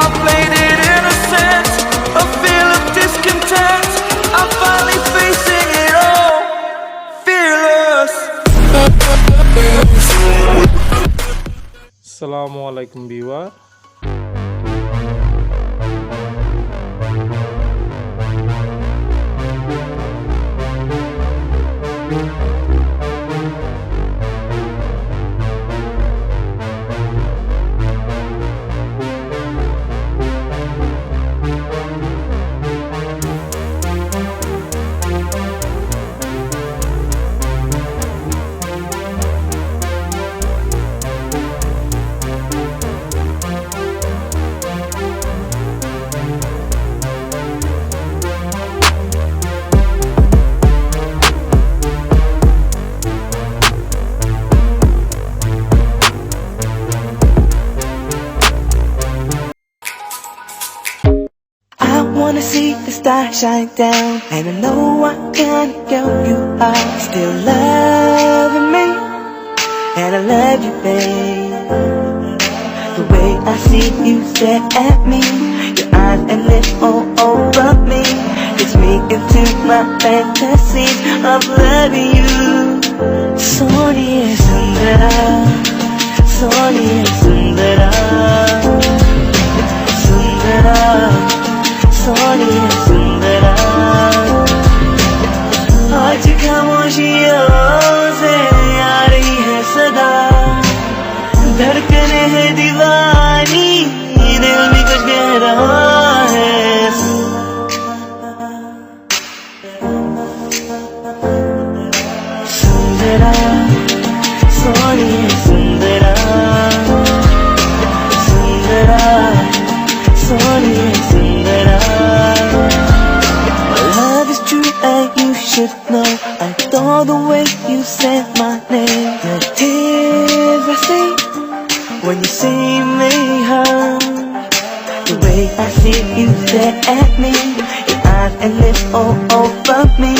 I played it innocent, a feel of discontent. I'm finally facing it all, fearless. আসসালামু আলাইকুম viewer. I wanna see the stars shine down, and I know what kind of girl you are. Still loving me, and I love you, babe. The way I see you stare at me, your eyes and lips all over me, gets me into my fantasies of loving you. Sonia Sundara, Sonia Sundara, Sundara, Sonia Sundara. आज खामोशियों से आ रही है सदा, धड़कने है दीवानी, दिल में कुछ कह रहा है। सुंदरा, सोनिया सुंदरा, सुंदरा, सोनिया सुंदरा। Love is true and you should know. I adore the way you say my name. The tears I see when you see me hurt, the way I see you stare at me, your eyes and lips all over me,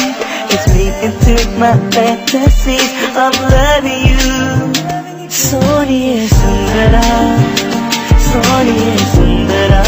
gets me into my fantasies of loving you. Sonia Sundara, Sonia Sundara.